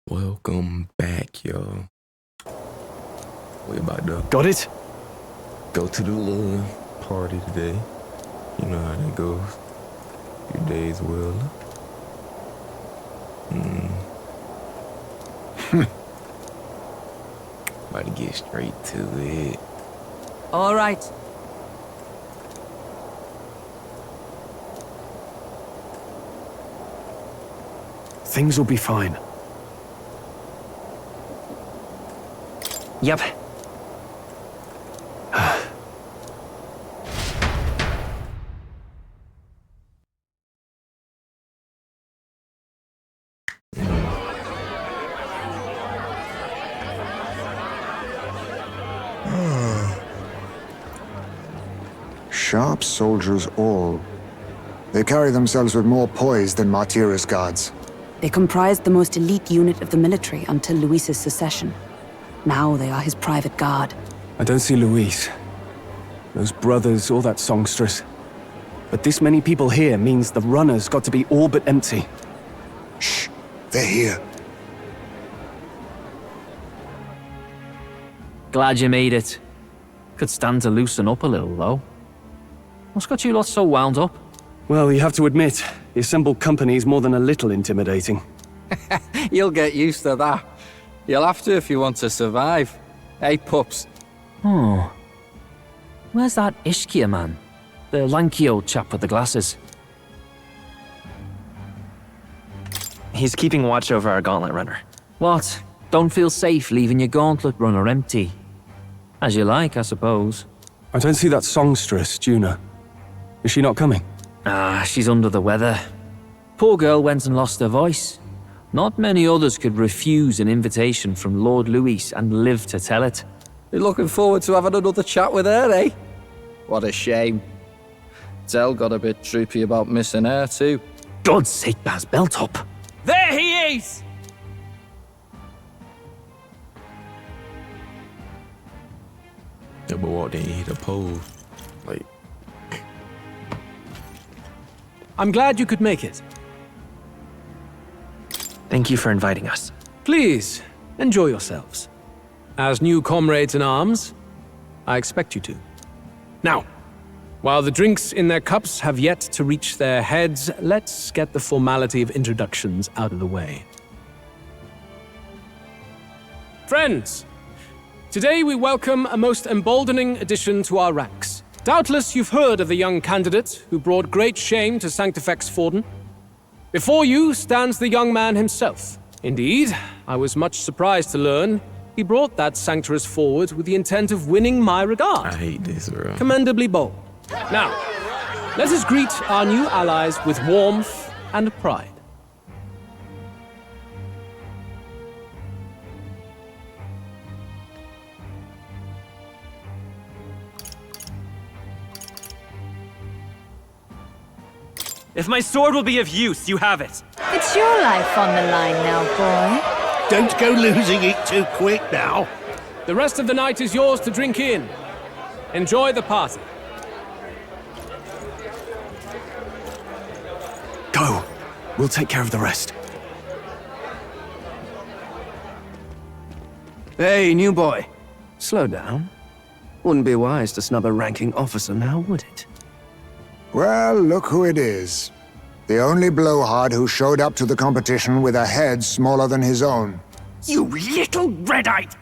Welcome back, y'all. We about to Got it? go to the little party today. You know how that goes. Your days well. About to get straight to it. All right. Things will be fine. Yep. Sharp soldiers all. They carry themselves with more poise than Martyrus guards. They comprised the most elite unit of the military until Luis's secession. Now they are his private guard. I don't see Luis, those brothers, or that songstress. But this many people here means the runner's got to be all but empty. Shh, they're here. Glad you made it. Could stand to loosen up a little, though. What's got you lot so wound up? Well, you have to admit, the assembled company is more than a little intimidating. You'll get used to that. You'll have to if you want to survive. Hey, pups. Oh. Where's that Ishkia man? The lanky old chap with the glasses. He's keeping watch over our gauntlet runner. What? Don't feel safe leaving your gauntlet runner empty? As you like, I suppose. I don't see that songstress, Juna. Is she not coming? Ah, she's under the weather. Poor girl went and lost her voice. Not many others could refuse an invitation from Lord Luis and live to tell it. You're looking forward to having another chat with her, eh? What a shame. Zell got a bit droopy about missing her, too. God's sake, Baz, belt up. There he is! Yeah, but what, they hit a pole. Like, I'm glad you could make it. Thank you for inviting us. Please, enjoy yourselves. As new comrades in arms, I expect you to. Now, while the drinks in their cups have yet to reach their heads, let's get the formality of introductions out of the way. Friends, today we welcome a most emboldening addition to our ranks. Doubtless you've heard of the young candidate who brought great shame to Sanctifex Forden. Before you stands the young man himself. Indeed, I was much surprised to learn he brought that sanctuary forward with the intent of winning my regard. I hate this, bro. Commendably bold. Now, let us greet our new allies with warmth and pride. If my sword will be of use, you have it. It's your life on the line now, boy. Don't go losing it too quick now. The rest of the night is yours to drink in. Enjoy the party. Go. We'll take care of the rest. Hey, new boy. Slow down. Wouldn't be wise to snub a ranking officer now, would it? Well, look who it is. The only blowhard who showed up to the competition with a head smaller than his own. You little red-eyed!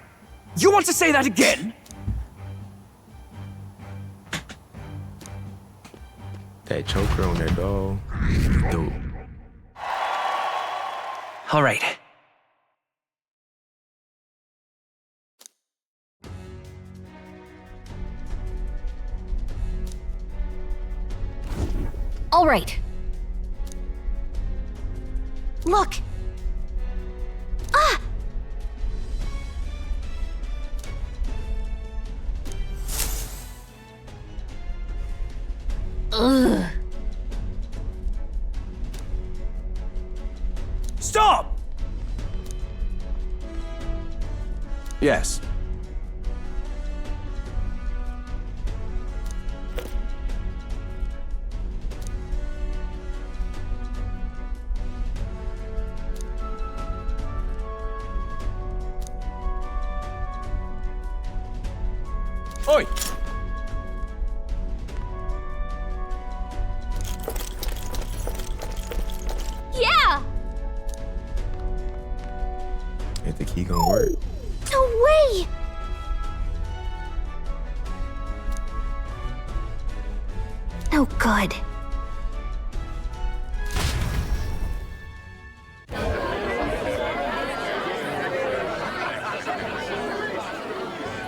You want to say that again? That choker on that dog. Dope. All right. All right. Look! Ah! Ugh. Stop! Yes. Oi! Yeah! You think he gonna work? No way! Oh, good.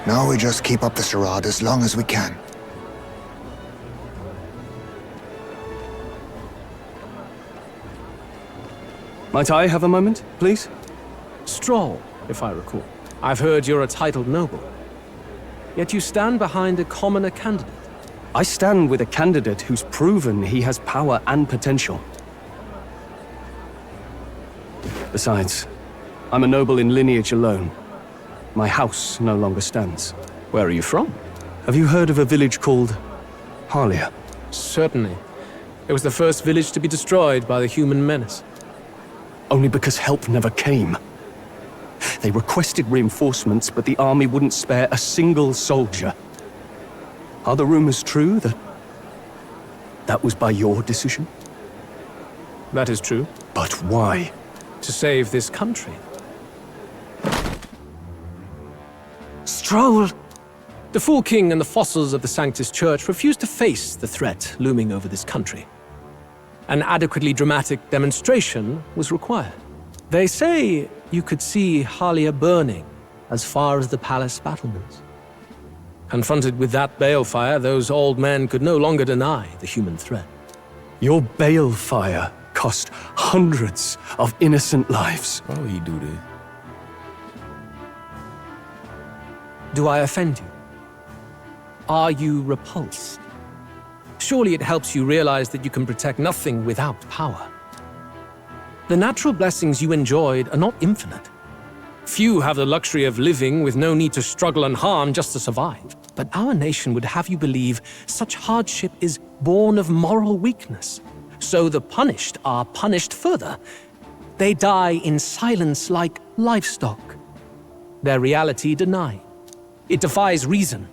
Now we just keep up the charade as long as we can. Might I have a moment, please? Stroll, if I recall. I've heard you're a titled noble. Yet you stand behind a commoner candidate. I stand with a candidate who's proven he has power and potential. Besides, I'm a noble in lineage alone. My house no longer stands. Where are you from? Have you heard of a village called Harlia? Certainly. It was the first village to be destroyed by the human menace. Only because help never came. They requested reinforcements, but the army wouldn't spare a single soldier. Are the rumors true that was by your decision? That is true. But why? To save this country. Stroll! The Fool King and the fossils of the Sanctus Church refused to face the threat looming over this country. An adequately dramatic demonstration was required. They say you could see Harlia burning as far as the palace battlements. Confronted with that balefire, those old men could no longer deny the human threat. Your balefire cost hundreds of innocent lives. Why would he do this? Do I offend you? Are you repulsed? Surely it helps you realize that you can protect nothing without power. The natural blessings you enjoyed are not infinite. Few have the luxury of living with no need to struggle and harm just to survive. But our nation would have you believe such hardship is born of moral weakness. So the punished are punished further. They die in silence like livestock. Their reality denied. It defies reason.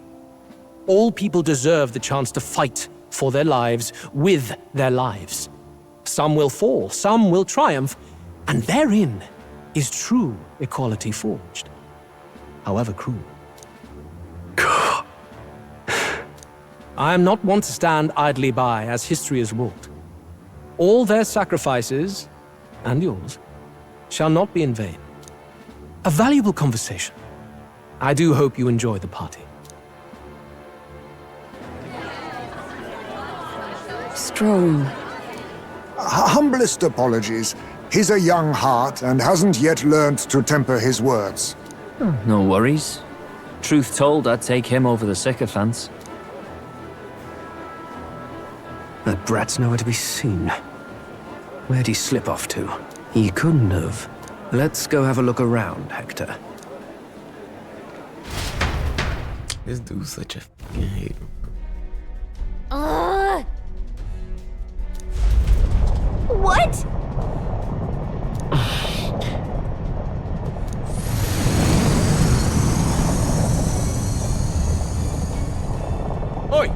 All people deserve the chance to fight for their lives with their lives. Some will fall, some will triumph, and therein is true equality forged, however cruel. I am not one to stand idly by as history is wrought. All their sacrifices, and yours, shall not be in vain. A valuable conversation. I do hope you enjoy the party. Stroll. Humblest apologies. He's a young heart and hasn't yet learned to temper his words. No worries. Truth told, I'd take him over the sycophants. That brat's nowhere to be seen. Where'd he slip off to? He couldn't have. Let's go have a look around, Hector. This dude's such a fucking hater. What? Oi!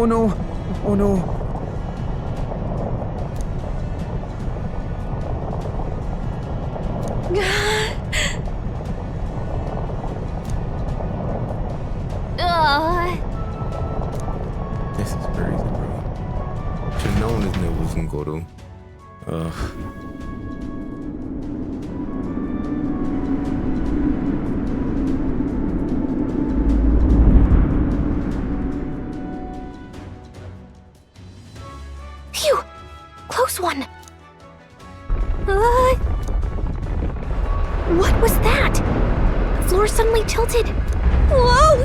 Oh no! Oh no! This is crazy, bro. Should've known this nigga was gonna go to. Phew! Close one! What was that? The floor suddenly tilted. Whoa!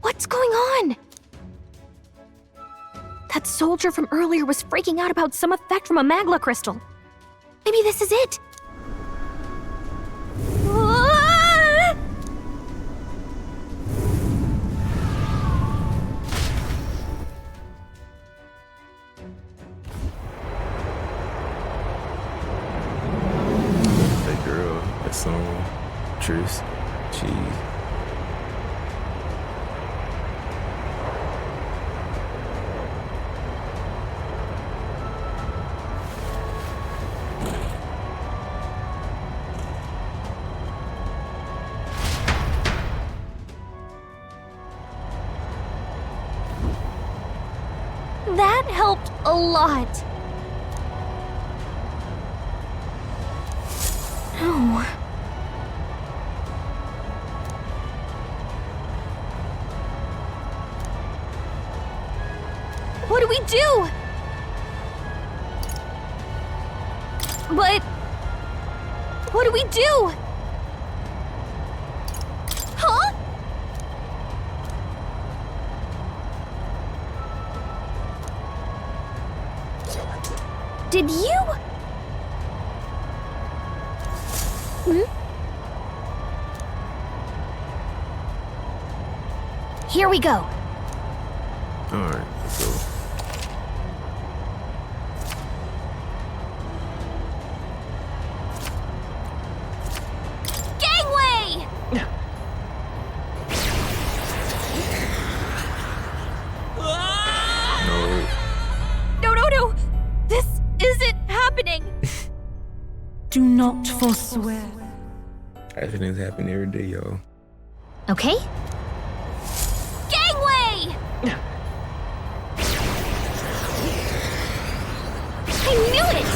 What's going on? That soldier from earlier was freaking out about some effect from a magla crystal. Maybe this is it. Beatrice. Jeez. That helped a lot. No. What do we do? But... what do we do? Huh? Did you? Here we go. Alright, let's go. Gangway! No. This isn't happening. Do not forswear. Accidents happen every day, y'all. Okay. Gangway! I knew it!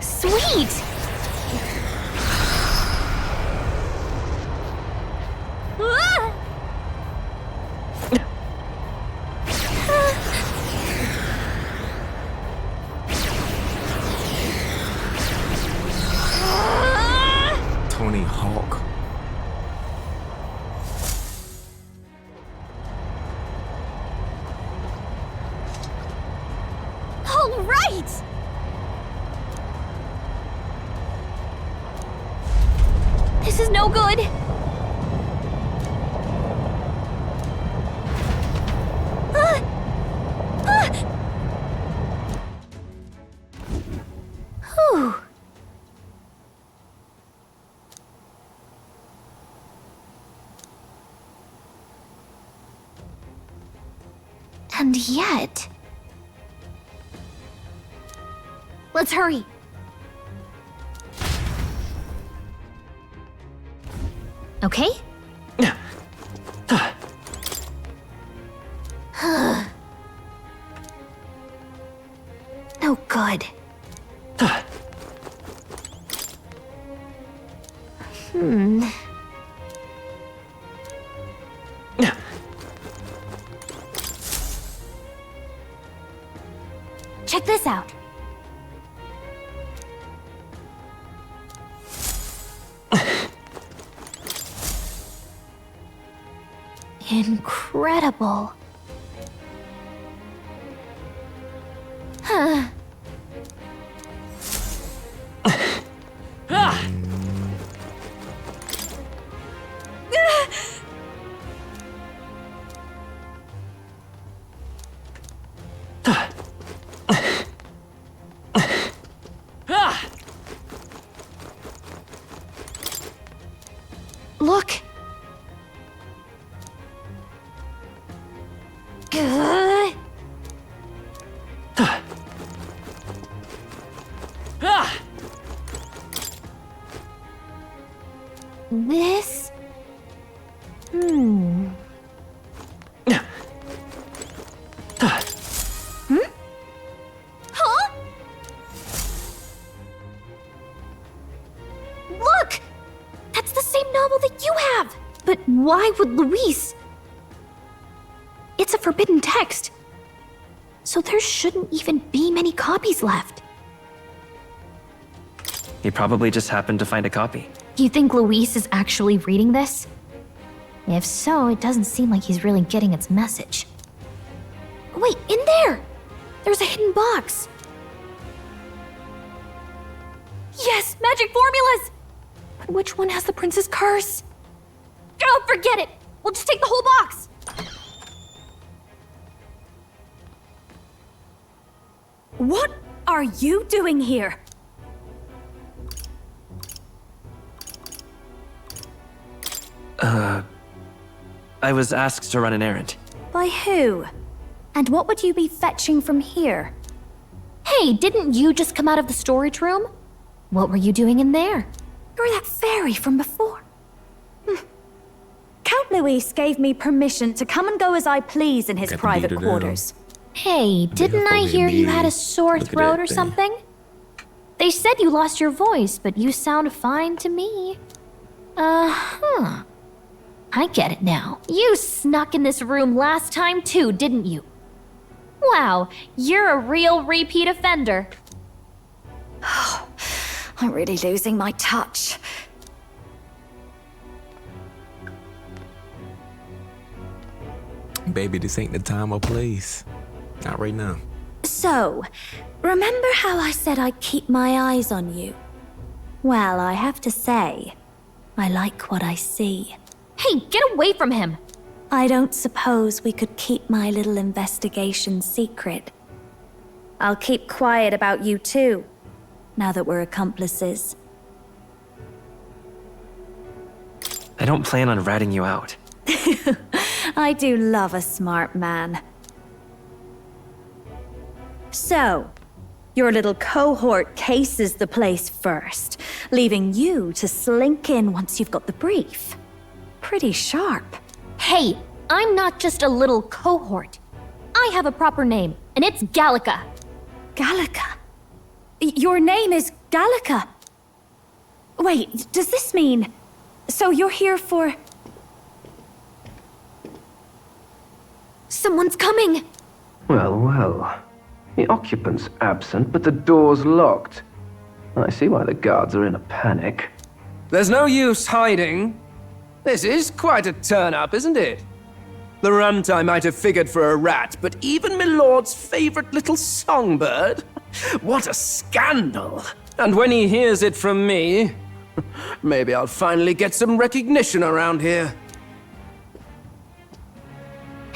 Sweet! Ah! Tony Hawk. All right! This is no good. Whew. And yet... let's hurry. Okay? No good. Check this out. Incredible. Huh. Look. This? Huh? Look! That's the same novel that you have! But why would Luis? It's a forbidden text. So there shouldn't even be many copies left. He probably just happened to find a copy. Do you think Luis is actually reading this? If so, it doesn't seem like he's really getting its message. Wait, in there! There's a hidden box. Yes, magic formulas! But which one has the prince's curse? Oh, forget it! We'll just take the whole box! What are you doing here? I was asked to run an errand. By who? And what would you be fetching from here? Hey, didn't you just come out of the storage room? What were you doing in there? You're that fairy from before. Count Luis gave me permission to come and go as I please in his Got to private beat her down. quarters. Hey, didn't I fucking hear you had a idiot. sore Look at throat that or thing. something? They said you lost your voice, but you sound fine to me. I get it now. You snuck in this room last time too, didn't you? Wow, you're a real repeat offender. I'm really losing my touch. Baby, this ain't the time or place. Not right now. So, remember how I said I'd keep my eyes on you? Well, I have to say, I like what I see. Hey, get away from him! I don't suppose we could keep my little investigation secret. I'll keep quiet about you too, now that we're accomplices. I don't plan on ratting you out. I do love a smart man. So, your little cohort cases the place first, leaving you to slink in once you've got the brief. Pretty sharp. Hey, I'm not just a little cohort. I have a proper name, and it's Gallica. Gallica? Your name is Gallica? Wait, does this mean... So you're here for... Someone's coming! Well, well. The occupant's absent, but the door's locked. I see why the guards are in a panic. There's no use hiding. This is quite a turn-up, isn't it? The runtime might have figured for a rat, but even Milord's favorite little songbird? What a scandal! And when he hears it from me, maybe I'll finally get some recognition around here.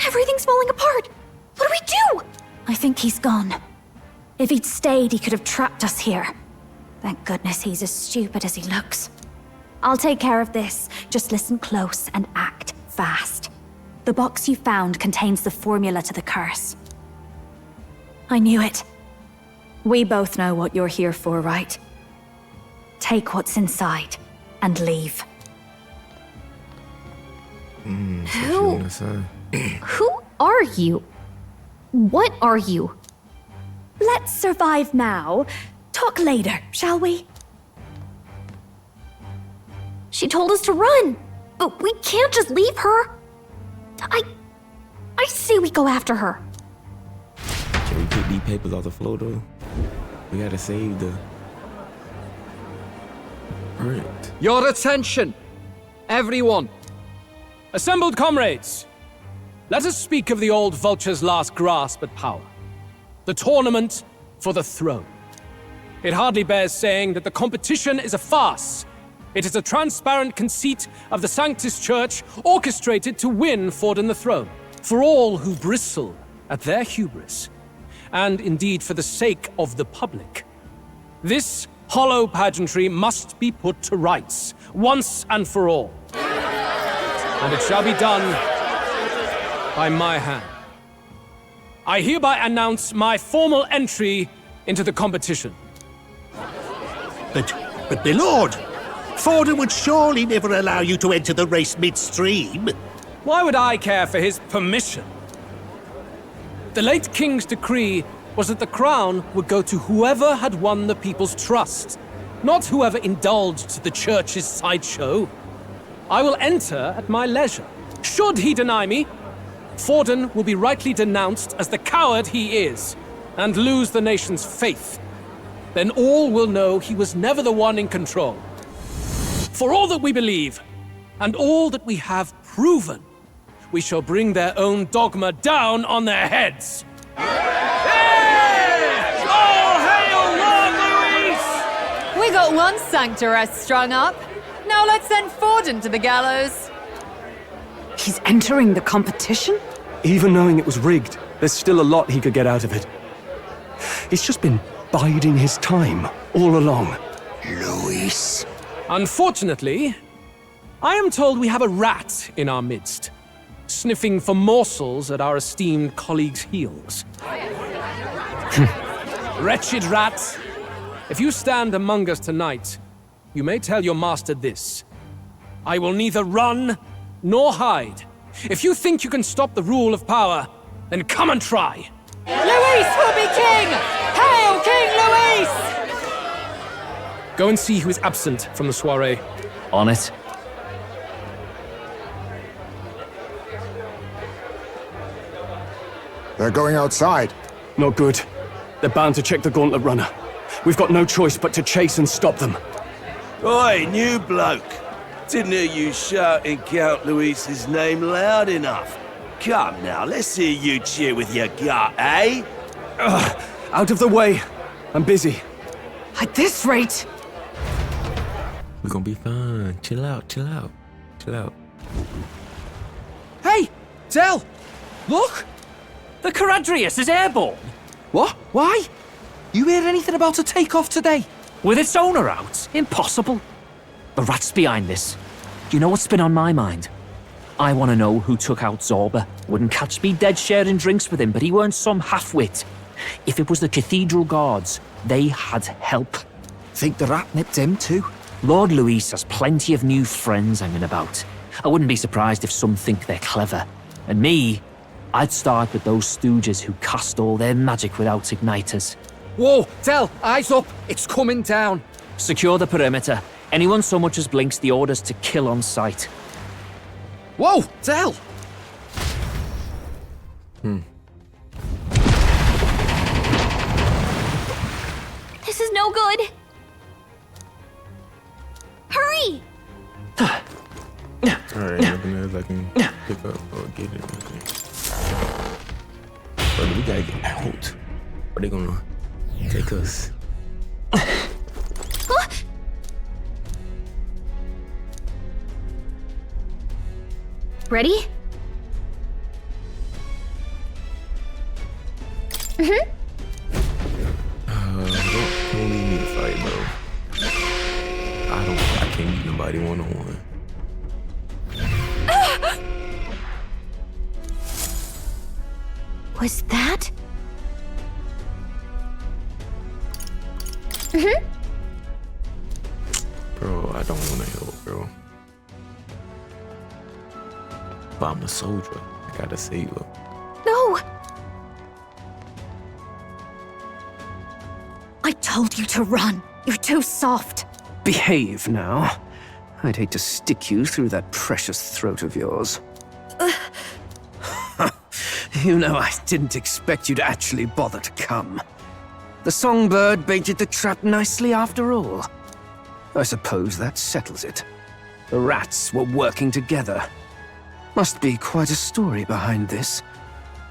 Everything's falling apart! What do we do? I think he's gone. If he'd stayed, he could have trapped us here. Thank goodness he's as stupid as he looks. I'll take care of this. Just listen close and act fast. The box you found contains the formula to the curse. I knew it. We both know what you're here for, right? Take what's inside and leave. Who? Who are you? What are you? Let's survive now. Talk later, shall we? She told us to run, but we can't just leave her. I say we go after her. Can we pick these papers off the floor, though? We gotta save the... Alright. Your attention, everyone. Assembled comrades, let us speak of the old vulture's last grasp at power. The tournament for the throne. It hardly bears saying that the competition is a farce. It is a transparent conceit of the Sanctus Church orchestrated to win Forden the throne. For all who bristle at their hubris, and indeed for the sake of the public. This hollow pageantry must be put to rights, once and for all. And it shall be done by my hand. I hereby announce my formal entry into the competition. But my lord, Forden would surely never allow you to enter the race midstream. Why would I care for his permission? The late king's decree was that the crown would go to whoever had won the people's trust, not whoever indulged the church's sideshow. I will enter at my leisure. Should he deny me, Forden will be rightly denounced as the coward he is, and lose the nation's faith. Then all will know he was never the one in control. For all that we believe, and all that we have proven, we shall bring their own dogma down on their heads. All hail Lord Luis! We got one sanctoress strung up. Now let's send Forden to the gallows. He's entering the competition? Even knowing it was rigged, there's still a lot he could get out of it. He's just been biding his time all along. Luis. Unfortunately, I am told we have a rat in our midst, sniffing for morsels at our esteemed colleague's heels. Wretched rat, if you stand among us tonight, you may tell your master this. I will neither run nor hide. If you think you can stop the rule of power, then come and try. Luis will be king! Hail King Luis! Go and see who is absent from the soiree. On it. They're going outside. Not good. They're bound to check the Gauntlet Runner. We've got no choice but to chase and stop them. Oi, new bloke. Didn't hear you shouting Count Luis's name loud enough. Come now, let's hear you cheer with your gut, eh? Out of the way. I'm busy. At this rate... We're gonna be fine. Chill out, chill out, chill out. Hey, Del! Look! The Caradrius is airborne. What? Why? You hear anything about a takeoff today? With its owner out? Impossible. The rat's behind this. Do you know what's been on my mind? I want to know who took out Zorba. Wouldn't catch me dead sharing drinks with him, but he weren't some half-wit. If it was the Cathedral Guards, they had help. Think the rat nipped him too? Lord Luis has plenty of new friends hanging about. I wouldn't be surprised if some think they're clever. And me, I'd start with those stooges who cast all their magic without igniters. Whoa, Del, eyes up. It's coming down. Secure the perimeter. Anyone so much as blinks, the orders to kill on sight. Whoa, Del! This is no good. Hurry! Alright, nothing else I can pick up or get it. Brother, we gotta get out. Are they gonna take us? Huh? Ready? Mm-hmm. Don't leave me to fight, bro. I can't beat nobody one-on-one. Was that? Mm-hmm. Bro, I don't wanna help, bro. But I'm a soldier. I gotta save her. No! I told you to run. You're too soft. Behave now. I'd hate to stick you through that precious throat of yours. You know, I didn't expect you to actually bother to come. The songbird baited the trap nicely after all. I suppose that settles it. The rats were working together. Must be quite a story behind this.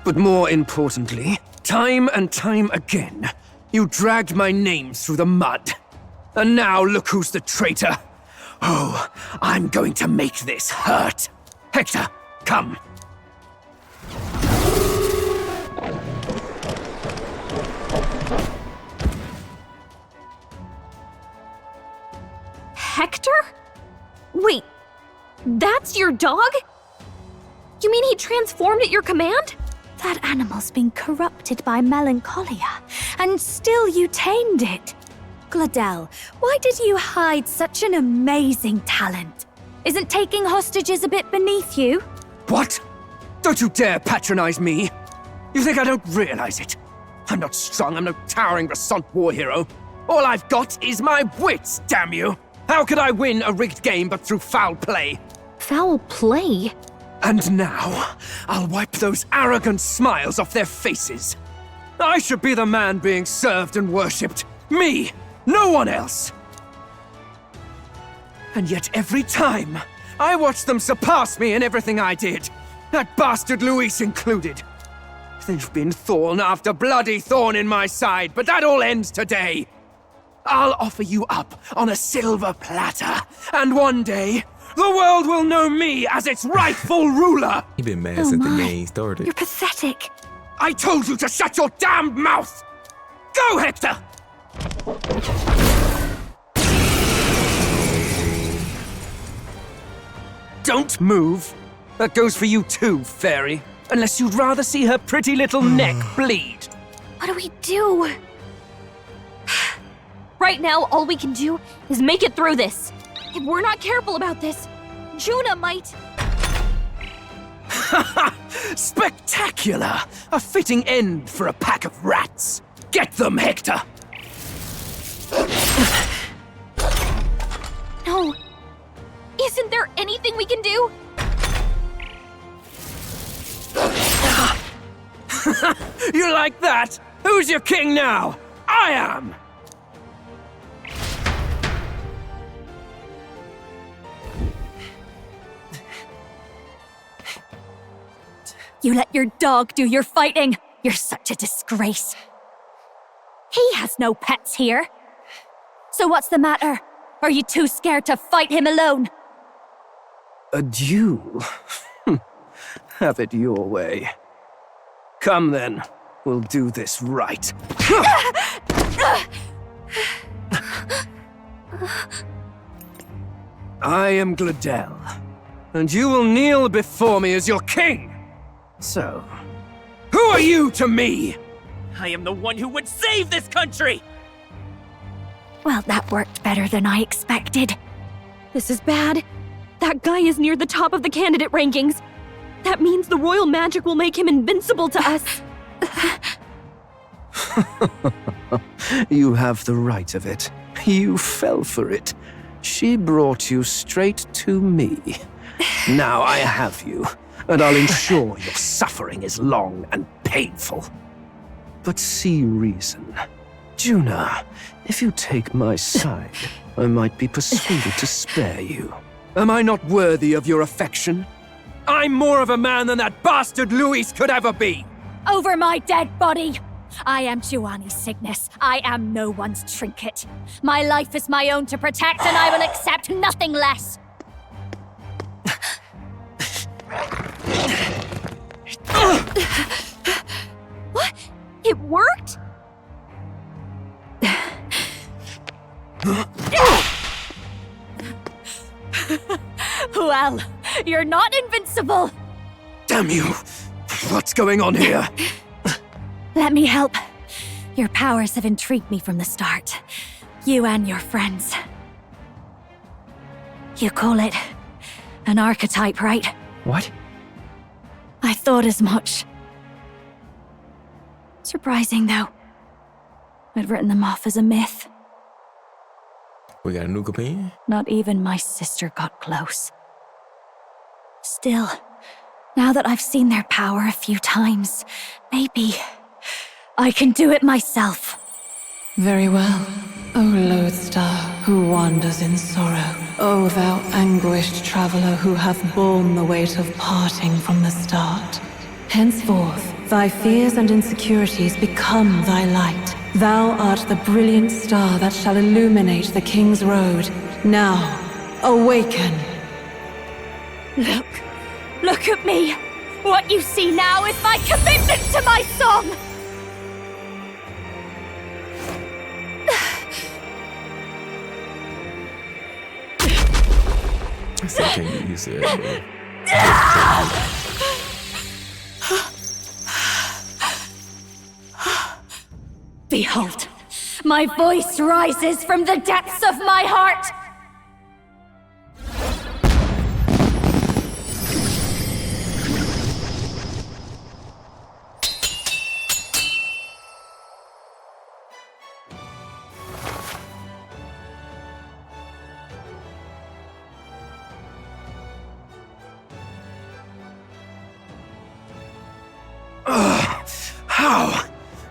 But more importantly, time and time again, you dragged my name through the mud. And now look who's the traitor. Oh, I'm going to make this hurt. Hector, come. Hector? Wait, that's your dog? You mean he transformed at your command? That animal's been corrupted by melancholia, and still you tamed it. Gladel, why did you hide such an amazing talent? Isn't taking hostages a bit beneath you? What? Don't you dare patronize me! You think I don't realize it? I'm not strong, I'm no towering Rassant war hero. All I've got is my wits, damn you! How could I win a rigged game but through foul play? Foul play? And now, I'll wipe those arrogant smiles off their faces. I should be the man being served and worshipped. Me! No one else! And yet every time, I watch them surpass me in everything I did. That bastard Luis included. There's been thorn after bloody thorn in my side, but that all ends today. I'll offer you up on a silver platter, and one day, the world will know me as its rightful ruler! He been mad since the game started. You're pathetic. I told you to shut your damned mouth! Go, Hector! Don't move. That goes for you too, fairy. Unless you'd rather see her pretty little neck bleed. What do we do? Right now, all we can do is make it through this. If we're not careful about this, Juna might... Spectacular! A fitting end for a pack of rats. Get them, Hector! No. Isn't there anything we can do? You like that? Who's your king now? I am! You let your dog do your fighting. You're such a disgrace. He has no pets here. So what's the matter? Are you too scared to fight him alone? A duel? Have it your way. Come then, we'll do this right. I am Gladel, and you will kneel before me as your king. So, who are you to me? I am the one who would save this country! Well, that worked better than I expected. This is bad. That guy is near the top of the candidate rankings. That means the royal magic will make him invincible to us. You have the right of it. You fell for it. She brought you straight to me. Now I have you, and I'll ensure your suffering is long and painful. But see reason. Juna, if you take my side, I might be persuaded to spare you. Am I not worthy of your affection? I'm more of a man than that bastard Luis could ever be! Over my dead body! I am Giovanni Cygnus. I am no one's trinket. My life is my own to protect, and I will accept nothing less. What? It worked? Well, you're not invincible. Damn you! What's going on here? Let me help. Your powers have intrigued me from the start. You and your friends. You call it an archetype, right? What? I thought as much. Surprising, though. I'd written them off as a myth. We got a new companion? Not even my sister got close. Still, now that I've seen their power a few times, maybe I can do it myself. Very well, O lodestar who wanders in sorrow. O thou anguished traveler who hath borne the weight of parting from the start. Henceforth, thy fears and insecurities become thy light. Thou art the brilliant star that shall illuminate the King's Road. Now, awaken! Look at me! What you see now is my commitment to my song! I still can't get used to that, man. Behold, my voice rises from the depths of my heart!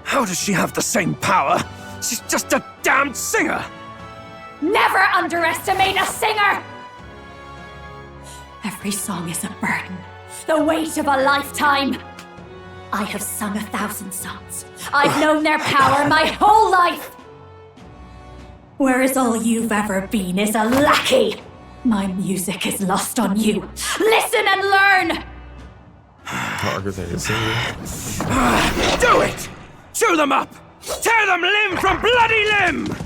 How does she have the same power? She's just a damned singer! Never underestimate a singer! Every song is a burden, the weight of a lifetime. I have sung 1,000 songs. I've known their power my whole life. Whereas all you've ever been is a lackey. My music is lost on you. Listen and learn! Parker's ain't a singer. Do it! Chew them up! Tear them limb from bloody limb!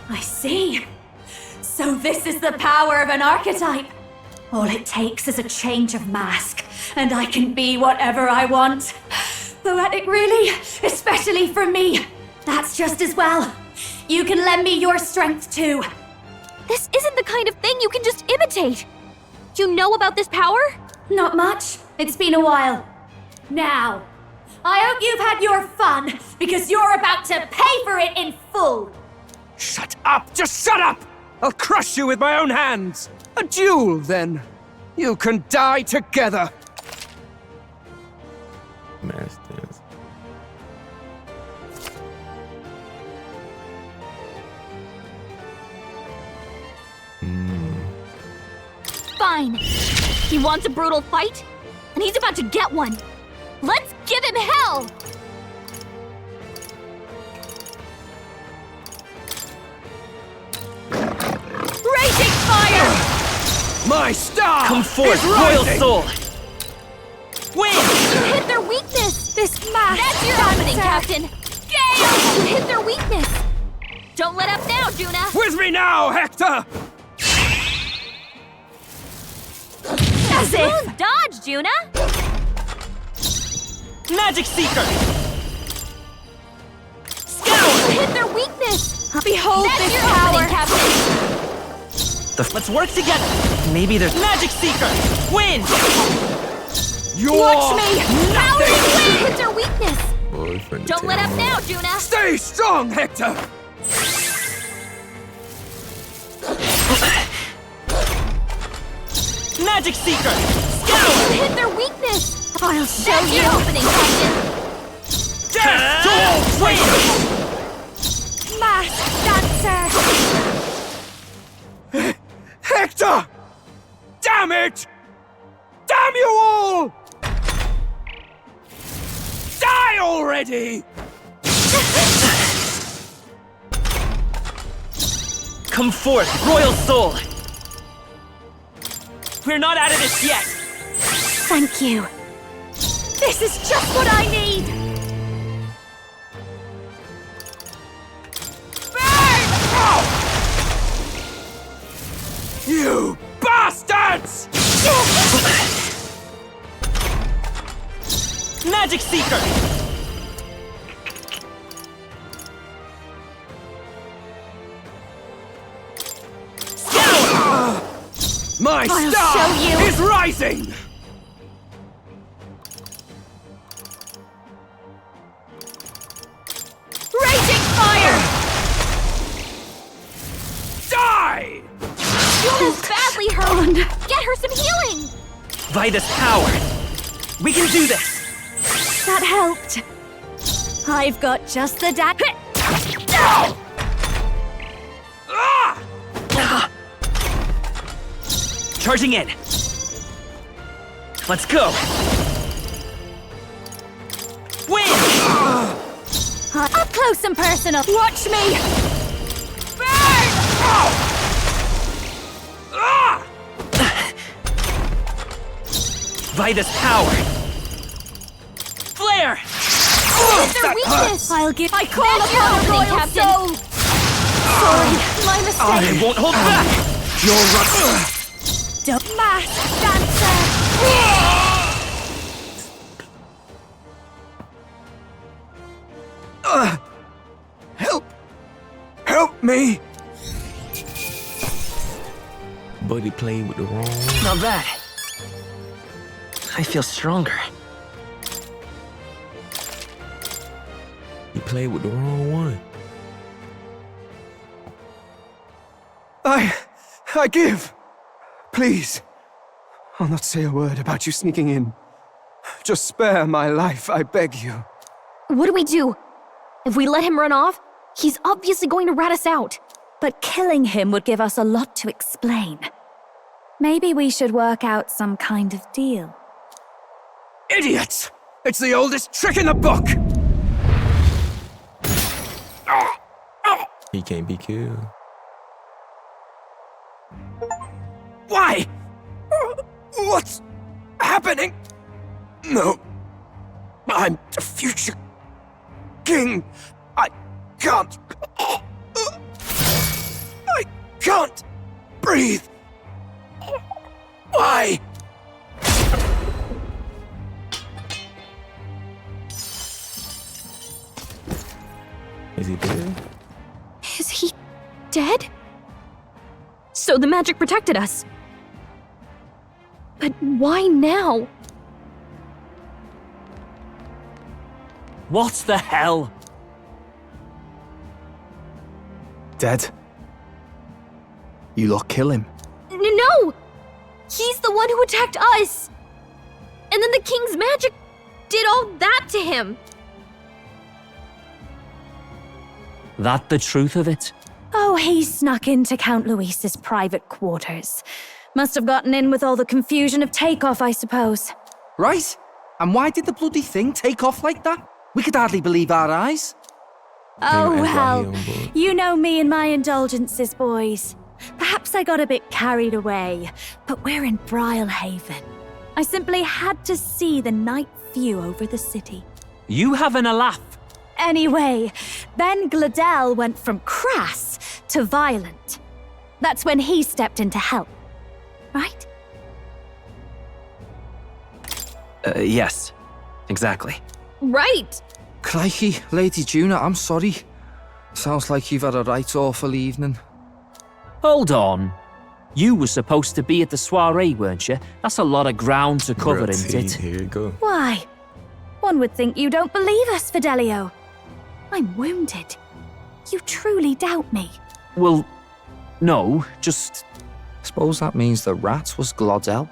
I see. So this is the power of an archetype. All it takes is a change of mask, and I can be whatever I want. Poetic, really, especially for me. That's just as well. You can lend me your strength too. This isn't the kind of thing you can just imitate. Do you know about this power? Not much. It's been a while. Now, I hope you've had your fun, because you're about to pay for it in full. Shut up! Just shut up! I'll crush you with my own hands! A duel, then. You can die together. Masters. Fine. He wants a brutal fight, and he's about to get one. Let's give him hell! Raging fire! My star! Come forth, is royal rising! soul! Win! You hit their weakness! This mass! That's your opening, Captain! Gale! You hit their weakness! Don't let up now, Juna! With me now, Hector! Smooth dodge, Juna! Magic Seeker! You hit their weakness! Behold That's this your power! opening, Captain! Let's work together! Maybe there's Magic Seeker! Win! Watch me! Powering wind hits their weakness! Boy, friend, Don't let up now, Juna! Stay strong, Hector! Magic Seeker! You hit their weakness! I'll show That's you! your opening, Captain! Death to all traitors! Masked dancer! Hector! Damn it! Damn you all! Die already! Come forth, royal soul! We're not out of this yet! Thank you. This is just what I need! You bastards! Magic Seeker! My I'll star show you. is rising! Raging fire! Die! Juna's badly hurt! Get her some healing! By this power, we can do this! That helped. I've got just the Charging in! Let's go! Win! Up close and personal. Watch me! By this power! Flare! Hit their weakness! I call That's your upon a opening, royal Captain. soul! Sorry, my mistake. I won't hold back! You're right. Don't mask dancer! Help! Help me! Buddy played with the wrong one. Not bad. I feel stronger. You played with the wrong one. I give. Please. I'll not say a word about you sneaking in. Just spare my life, I beg you. What do we do? If we let him run off, he's obviously going to rat us out. But killing him would give us a lot to explain. Maybe we should work out some kind of deal. Idiots! It's the oldest trick in the book! He can't be killed. Why? What's happening? No. future king. I can't. I can't breathe. Why? Is he dead? Is he dead? So the magic protected us. But why now? What the hell? Dead? You lot kill him? No! He's the one who attacked us! And then the king's magic did all that to him! That the truth of it? Oh, he snuck into Count Luis's private quarters. Must have gotten in with all the confusion of takeoff, I suppose. Right? And why did the bloody thing take off like that? We could hardly believe our eyes. Oh, well, you know me and my indulgences, boys. Perhaps I got a bit carried away, but we're in Brilehaven. I simply had to see the night view over the city. You having a laugh? Anyway, then Gladel went from crass to violent. That's when he stepped in to help, right? Yes, exactly. Right! Crikey, Lady Juna, I'm sorry. Sounds like you've had a right awful evening. Hold on. You were supposed to be at the soiree, weren't you? That's a lot of ground to cover, isn't it? Here you go. Why? One would think you don't believe us, Fidelio. I'm wounded. You truly doubt me. Well, no, just... Suppose that means the rat was Glodell.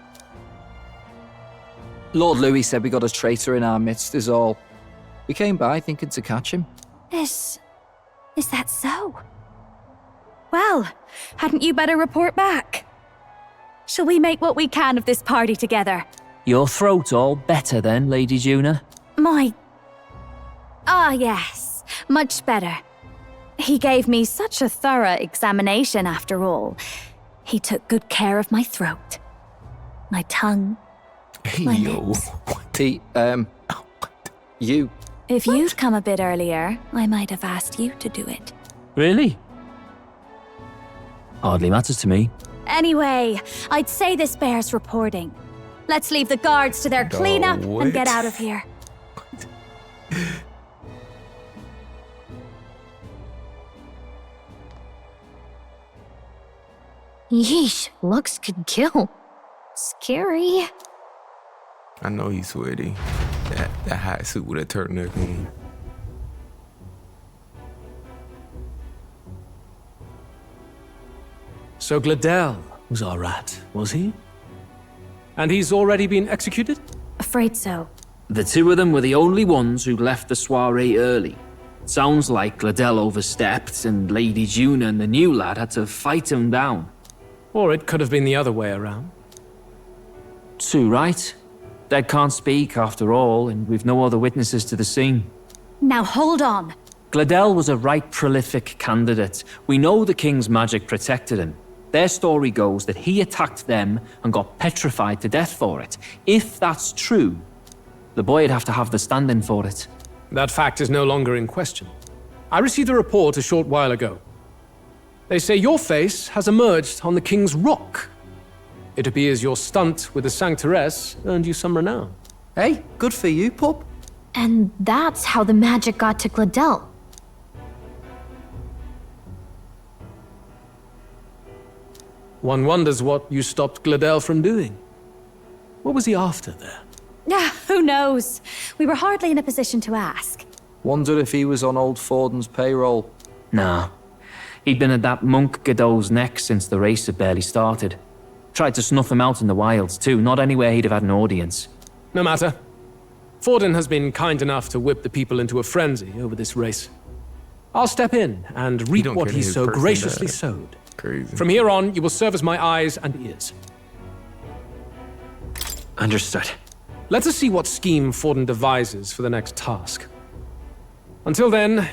Lord Louis said we got a traitor in our midst is all. We came by thinking to catch him. Is that so? Well, hadn't you better report back? Shall we make what we can of this party together? Your throat all better then, Lady Juna? Yes, much better. He gave me such a thorough examination after all. He took good care of my throat, my tongue, my lips. You. If you'd come a bit earlier, I might have asked you to do it. Really? Hardly matters to me. Anyway, I'd say this bears reporting. Let's leave the guards to their cleanup and get out of here. Yeesh, looks could kill. Scary. I know he's sweaty. That hot suit with a turtleneck on. So Gladel was our rat, was he? And he's already been executed? Afraid so. The two of them were the only ones who left the soiree early. Sounds like Gladel overstepped and Lady Juna and the new lad had to fight him down. Or it could have been the other way around. Too right. Dead can't speak, after all, and we've no other witnesses to the scene. Now hold on. Gladel was a right prolific candidate. We know the king's magic protected him. Their story goes that he attacked them and got petrified to death for it. If that's true, the boy'd have to have the stand-in for it. That fact is no longer in question. I received a report a short while ago. They say your face has emerged on the king's rock. It appears your stunt with the Sanctoress earned you some renown. Hey, good for you, pup. And that's how the magic got to Gladel. One wonders what you stopped Gladel from doing. What was he after there? Who knows? We were hardly in a position to ask. Wonder if he was on old Forden's payroll. Nah. He'd been at that monk Godot's neck since the race had barely started. Tried to snuff him out in the wilds too, not anywhere he'd have had an audience. No matter. Forden has been kind enough to whip the people into a frenzy over this race. I'll step in and reap what he so graciously sowed. Crazy. From here on, you will serve as my eyes and ears. Understood. Let us see what scheme Forden devises for the next task. Until then,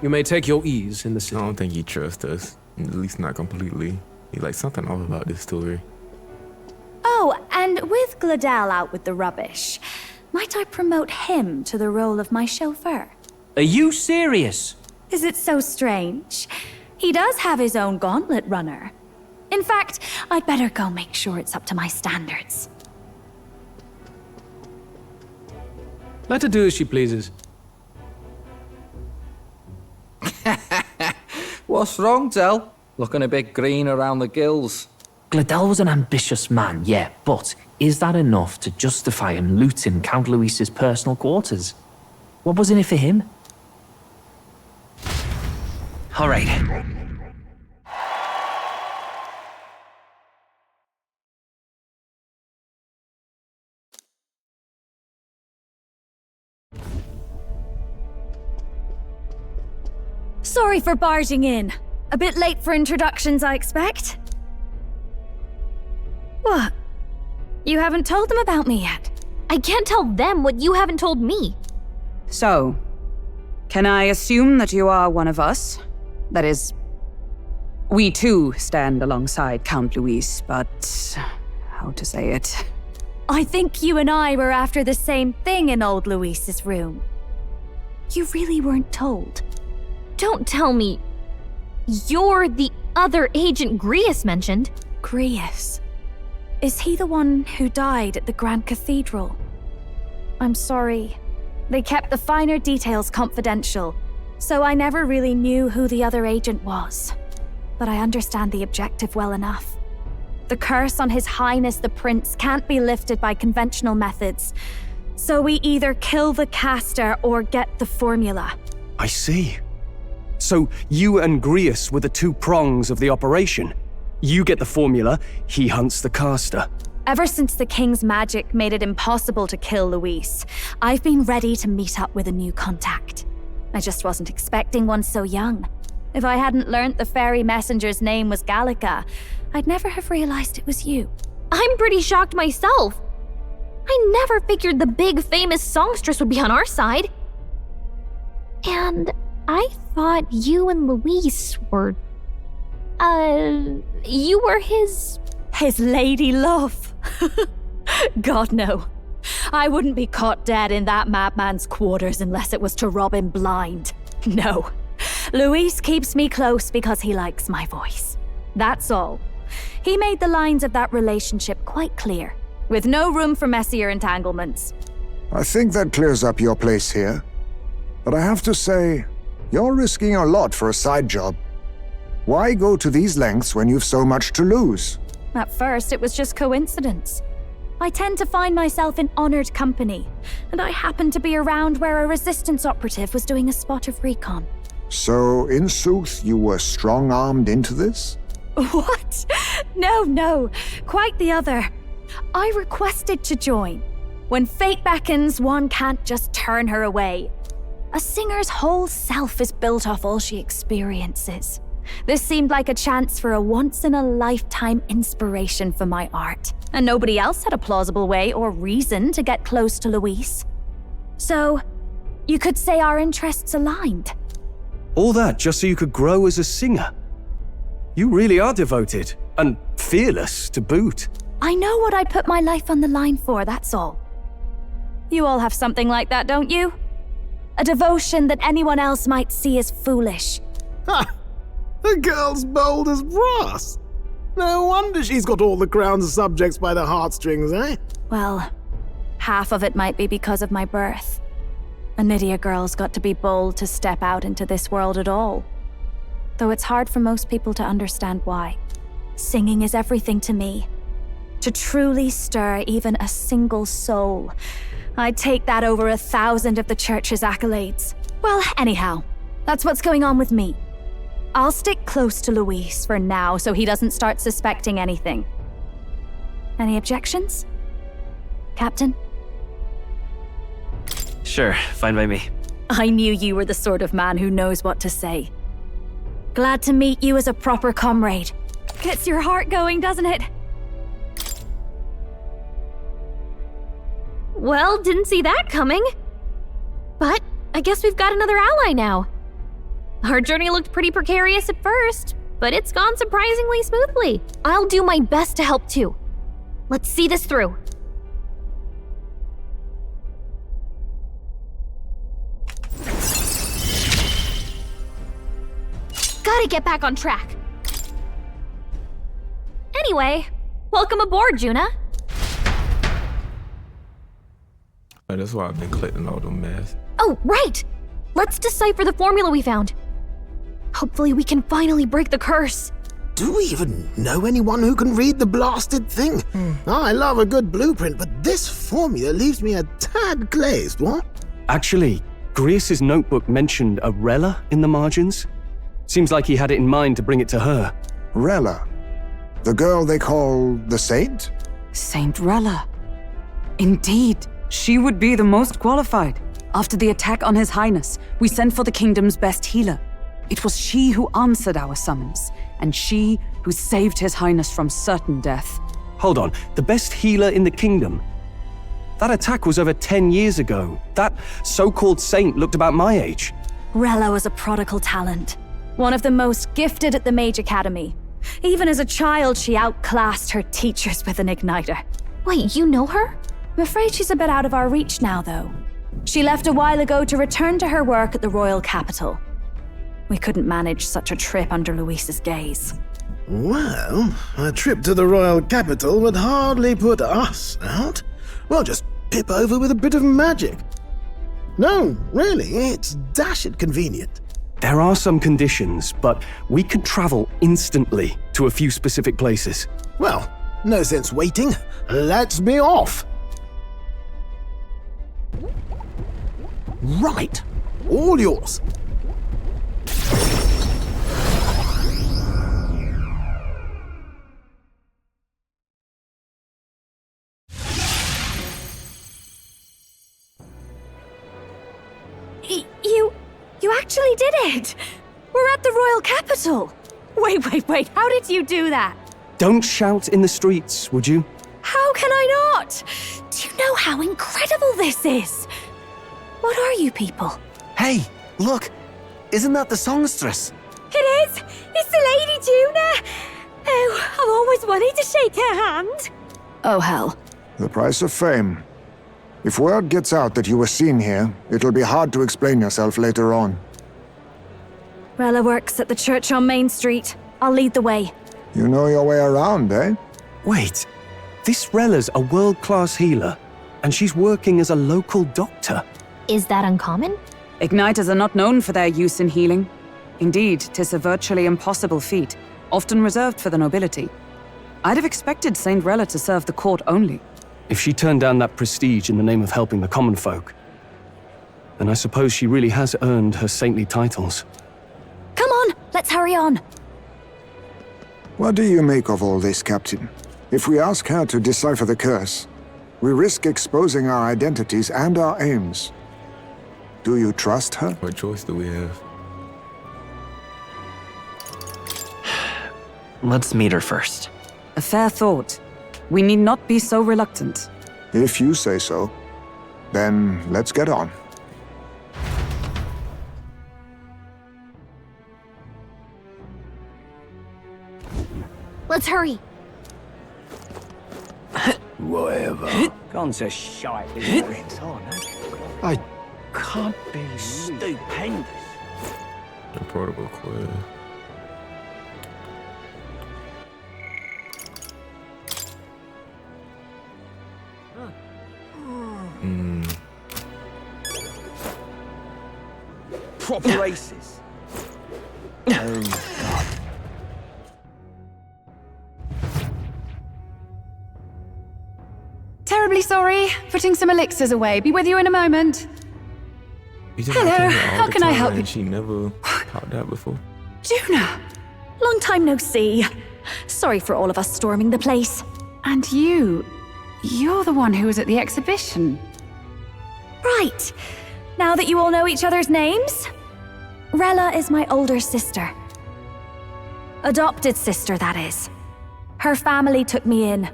you may take your ease in the city. I don't think he trusts us. At least not completely. He's like something off about this story. Oh, and with Gladel out with the rubbish, Might I promote him to the role of my chauffeur? Are you serious? Is it so strange? He does have his own gauntlet runner. In fact, I'd better go make sure it's up to my standards. Let her do as she pleases. What's wrong, Del? Looking a bit green around the gills. Gladel was an ambitious man, yeah, but is that enough to justify him looting Count Luis's personal quarters? What was in it for him? All right. Sorry for barging in. A bit late for introductions, I expect. What? You haven't told them about me yet? I can't tell them what you haven't told me. So, can I assume that you are one of us? That is, we too stand alongside Count Luis, but how to say it? I think you and I were after the same thing in old Luis's room. You really weren't told. Don't tell me you're the other agent Grius mentioned. Grius? Is he the one who died at the Grand Cathedral? I'm sorry. They kept the finer details confidential, so I never really knew who the other agent was. But I understand the objective well enough. The curse on His Highness the Prince can't be lifted by conventional methods, so we either kill the caster or get the formula. I see. So you and Grius were the two prongs of the operation. You get the formula, he hunts the caster. Ever since the King's magic made it impossible to kill Luis, I've been ready to meet up with a new contact. I just wasn't expecting one so young. If I hadn't learnt the fairy messenger's name was Gallica, I'd never have realized it was you. I'm pretty shocked myself. I never figured the big famous songstress would be on our side. And I thought you and Luis were... you were his lady love. God, no. I wouldn't be caught dead in that madman's quarters unless it was to rob him blind. No. Luis keeps me close because he likes my voice. That's all. He made the lines of that relationship quite clear, with no room for messier entanglements. I think that clears up your place here. But I have to say, you're risking a lot for a side job. Why go to these lengths when you've so much to lose? At first, it was just coincidence. I tend to find myself in honored company, and I happened to be around where a resistance operative was doing a spot of recon. So, in sooth, you were strong-armed into this? What? No, quite the other. I requested to join. When fate beckons, one can't just turn her away. A singer's whole self is built off all she experiences. This seemed like a chance for a once-in-a-lifetime inspiration for my art, and nobody else had a plausible way or reason to get close to Luis. So, you could say our interests aligned. All that just so you could grow as a singer? You really are devoted, and fearless to boot. I know what I'd put my life on the line for, that's all. You all have something like that, don't you? A devotion that anyone else might see as foolish. Ha! The girl's bold as brass. No wonder she's got all the crown's subjects by the heartstrings, eh? Well, half of it might be because of my birth. A Nydia girl's got to be bold to step out into this world at all. Though it's hard for most people to understand why. Singing is everything to me. To truly stir even a single soul, I'd take that over 1,000 of the church's accolades. Well, anyhow, that's what's going on with me. I'll stick close to Luis for now so he doesn't start suspecting anything. Any objections? Captain? Sure, fine by me. I knew you were the sort of man who knows what to say. Glad to meet you as a proper comrade. Gets your heart going, doesn't it? Well, didn't see that coming. But I guess we've got another ally now. Our journey looked pretty precarious at first, but it's gone surprisingly smoothly. I'll do my best to help too. Let's see this through. Gotta get back on track. Anyway, welcome aboard, Juna. Oh, that's why I've been collecting all them math. Oh, right! Let's decipher the formula we found. Hopefully we can finally break the curse. Do we even know anyone who can read the blasted thing? I love a good blueprint, but this formula leaves me a tad glazed, what? Actually, Grius's notebook mentioned a Rella in the margins. Seems like he had it in mind to bring it to her. Rella? The girl they call the Saint? Saint Rella. Indeed, she would be the most qualified. After the attack on His Highness, we sent for the kingdom's best healer. It was she who answered our summons, and she who saved His Highness from certain death. Hold on, the best healer in the kingdom? That attack was over 10 years ago. That so-called saint looked about my age. Rella was a prodigal talent. One of the most gifted at the Mage Academy. Even as a child, she outclassed her teachers with an igniter. Wait, you know her? I'm afraid she's a bit out of our reach now, though. She left a while ago to return to her work at the royal capital. We couldn't manage such a trip under Luis's gaze. Well, a trip to the royal capital would hardly put us out. We'll just pip over with a bit of magic. No, really, it's dashed convenient. There are some conditions, but we can travel instantly to a few specific places. Well, no sense waiting. Let's be off. Right. All yours. You actually did it! We're at the royal capital! Wait, how did you do that? Don't shout in the streets, would you? How can I not? Do you know how incredible this is? What are you people? Hey, look! Isn't that the songstress? It is! It's the Lady Juna! Oh, I've always wanted to shake her hand. Oh, hell. The price of fame. If word gets out that you were seen here, it'll be hard to explain yourself later on. Rella works at the church on Main Street. I'll lead the way. You know your way around, eh? Wait, this Rella's a world-class healer, and she's working as a local doctor. Is that uncommon? Igniters are not known for their use in healing. Indeed, 'tis a virtually impossible feat, often reserved for the nobility. I'd have expected Saint Rella to serve the court only. If she turned down that prestige in the name of helping the common folk, then I suppose she really has earned her saintly titles. Come on, let's hurry on. What do you make of all this, Captain? If we ask her to decipher the curse, we risk exposing our identities and our aims. Do you trust her? What choice do we have? Let's meet her first. A fair thought. We need not be so reluctant. If you say so, then let's get on. Let's hurry. Whatever. Gone to shite, isn't it? I can't believe stupendous. The protocol quiz. Proper aces. Oh, God. Terribly sorry. Putting some elixirs away. Be with you in a moment. Hello, how can I help you? She never caught that before. Juna! Long time no see. Sorry for all of us storming the place. And you're the one who was at the exhibition. Right. Now that you all know each other's names, Rella is my older sister. Adopted sister, that is. Her family took me in.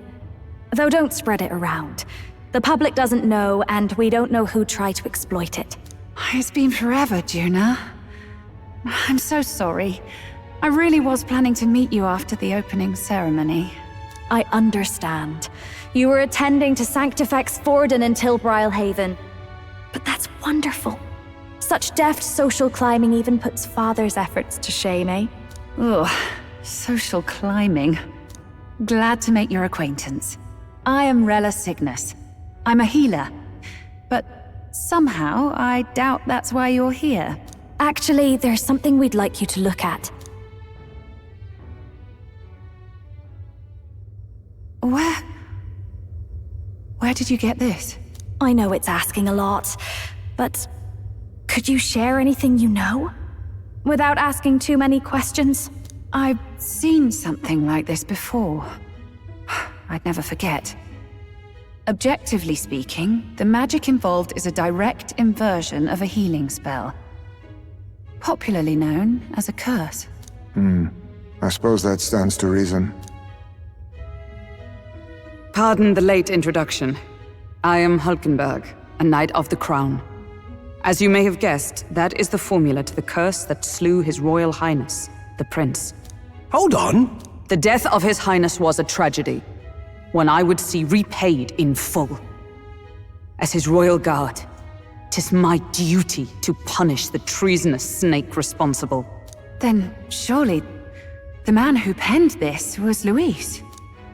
Though don't spread it around. The public doesn't know, and we don't know who tried to exploit it. It's been forever, Juna. I'm so sorry. I really was planning to meet you after the opening ceremony. I understand. You were attending to Sanctifex Forden in Tilbrile Haven. But that's wonderful. Such deft social climbing even puts father's efforts to shame, eh? Ugh, social climbing. Glad to make your acquaintance. I am Rella Cygnus. I'm a healer. But somehow, I doubt that's why you're here. Actually, there's something we'd like you to look at. Where did you get this? I know it's asking a lot, but could you share anything you know? Without asking too many questions? I've seen something like this before. I'd never forget. Objectively speaking, the magic involved is a direct inversion of a healing spell. Popularly known as a curse. I suppose that stands to reason. Pardon the late introduction. I am Hulkenberg, a Knight of the Crown. As you may have guessed, that is the formula to the curse that slew His Royal Highness, the Prince. Hold on! The death of His Highness was a tragedy, one I would see repaid in full. As His Royal Guard, 'tis my duty to punish the treasonous snake responsible. Then, surely, the man who penned this was Luis.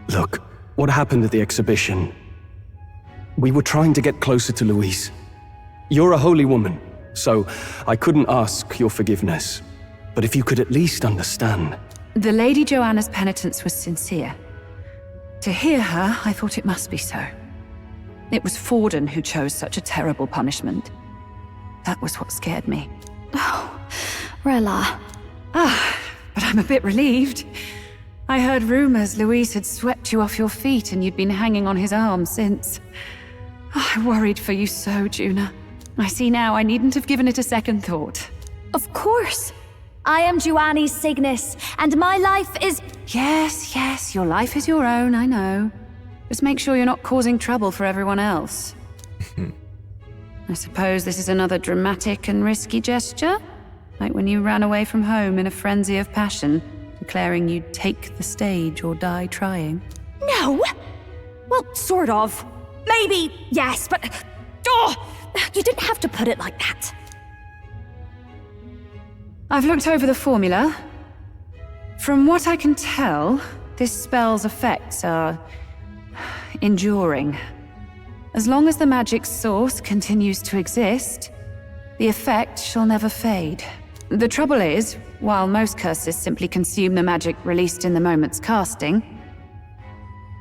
Look, what happened at the exhibition? We were trying to get closer to Luis. You're a holy woman, so I couldn't ask your forgiveness. But if you could at least understand. The Lady Joanna's penitence was sincere. To hear her, I thought it must be so. It was Forden who chose such a terrible punishment. That was what scared me. Oh, Rella. But I'm a bit relieved. I heard rumors Luis had swept you off your feet and you'd been hanging on his arm since. I worried for you so, Juna. I see now I needn't have given it a second thought. Of course. I am Juani Cygnus, and my life is... Yes, your life is your own, I know. Just make sure you're not causing trouble for everyone else. I suppose this is another dramatic and risky gesture? Like when you ran away from home in a frenzy of passion, declaring you'd take the stage or die trying. No! Well, sort of. Maybe, yes, but... Oh, you didn't have to put it like that. I've looked over the formula. From what I can tell, this spell's effects are... enduring. As long as the magic's source continues to exist, the effect shall never fade. The trouble is, while most curses simply consume the magic released in the moment's casting,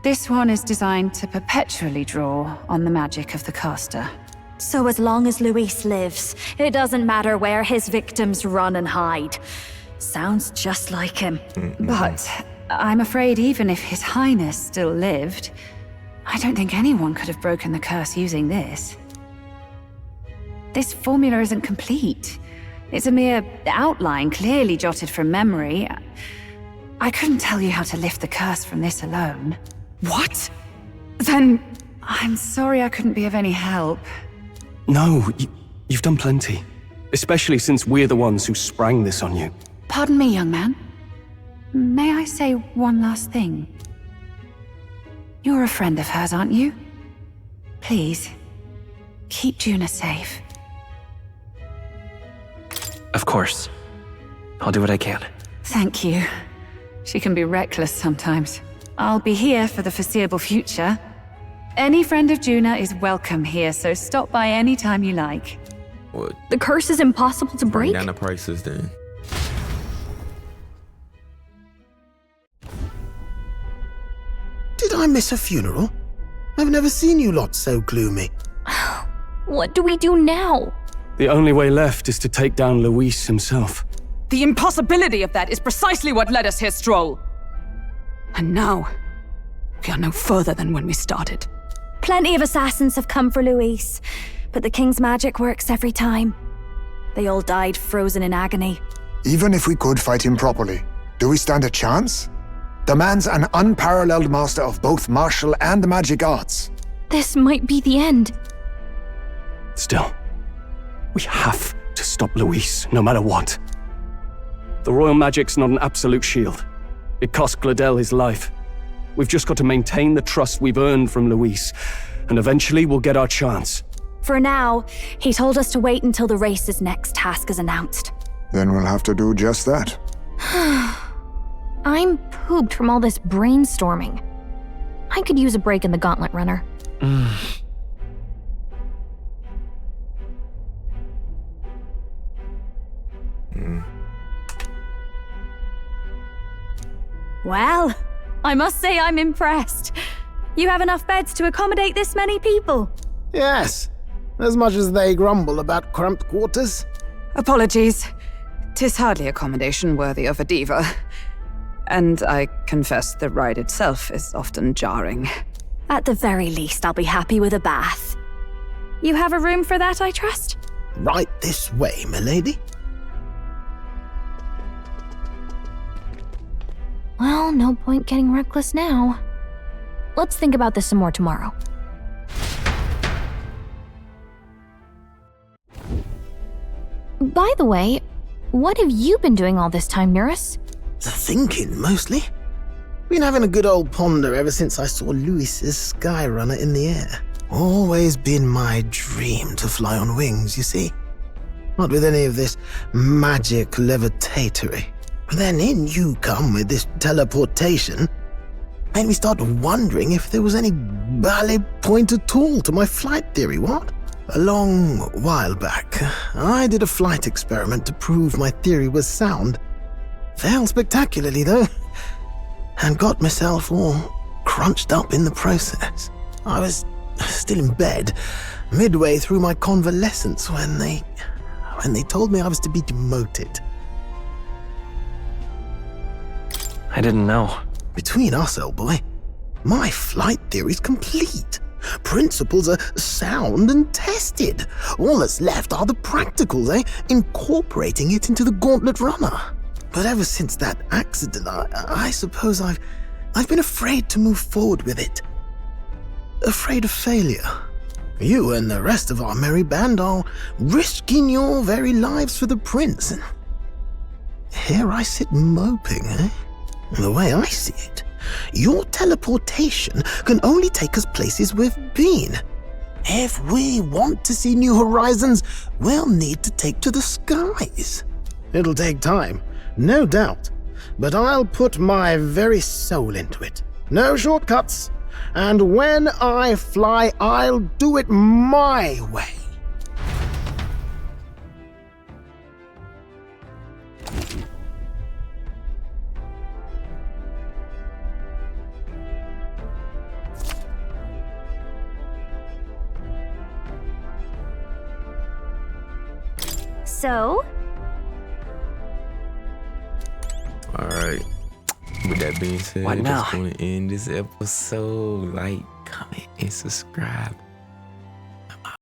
this one is designed to perpetually draw on the magic of the caster. So as long as Luis lives, it doesn't matter where his victims run and hide. Sounds just like him. But I'm afraid even if His Highness still lived, I don't think anyone could have broken the curse using this. This formula isn't complete. It's a mere outline, clearly jotted from memory. I couldn't tell you how to lift the curse from this alone. What? Then I'm sorry I couldn't be of any help. No, you've done plenty. Especially since we're the ones who sprang this on you. Pardon me, young man. May I say one last thing? You're a friend of hers, aren't you? Please, keep Juna safe. Of course. I'll do what I can. Thank you. She can be reckless sometimes. I'll be here for the foreseeable future. Any friend of Juna is welcome here, so stop by any time you like. What? The curse is impossible to break? Bring down the prices then. Did I miss a funeral? I've never seen you lot so gloomy. What do we do now? The only way left is to take down Luis himself. The impossibility of that is precisely what led us here, Stroll. And now, we are no further than when we started. Plenty of assassins have come for Luis, but the king's magic works every time. They all died frozen in agony. Even if we could fight him properly, do we stand a chance? The man's an unparalleled master of both martial and magic arts. This might be the end. Still, we have to stop Luis, no matter what. The royal magic's not an absolute shield. It cost Gladel his life. We've just got to maintain the trust we've earned from Luis, and eventually we'll get our chance. For now, he told us to wait until the race's next task is announced. Then we'll have to do just that. I'm pooped from all this brainstorming. I could use a break in the gauntlet runner. Well, I must say I'm impressed. You have enough beds to accommodate this many people. Yes, as much as they grumble about cramped quarters. Apologies. 'Tis hardly accommodation worthy of a diva. And I confess the ride itself is often jarring. At the very least, I'll be happy with a bath. You have a room for that, I trust? Right this way, milady. Well, no point getting reckless now. Let's think about this some more tomorrow. By the way, what have you been doing all this time, Eurus? Thinking, mostly. Been having a good old ponder ever since I saw Luis's Skyrunner in the air. Always been my dream to fly on wings, you see. Not with any of this magic levitatory. But then in you come with this teleportation. Made me start wondering if there was any valid point at all to my flight theory, what? A long while back, I did a flight experiment to prove my theory was sound. Failed spectacularly, though, and got myself all crunched up in the process. I was still in bed, midway through my convalescence, when they told me I was to be demoted. I didn't know. Between us, old boy, my flight theory's complete. Principles are sound and tested. All that's left are the practicals, incorporating it into the gauntlet runner. But ever since that accident, I suppose I've been afraid to move forward with it. Afraid of failure. You and the rest of our merry band are risking your very lives for the prince. And here I sit moping, The way I see it, your teleportation can only take us places we've been. If we want to see new horizons, we'll need to take to the skies. It'll take time, no doubt, but I'll put my very soul into it. No shortcuts. And when I fly, I'll do it my way. So? Alright. With that being said, What now? that's going to end this episode. Like, comment, and subscribe.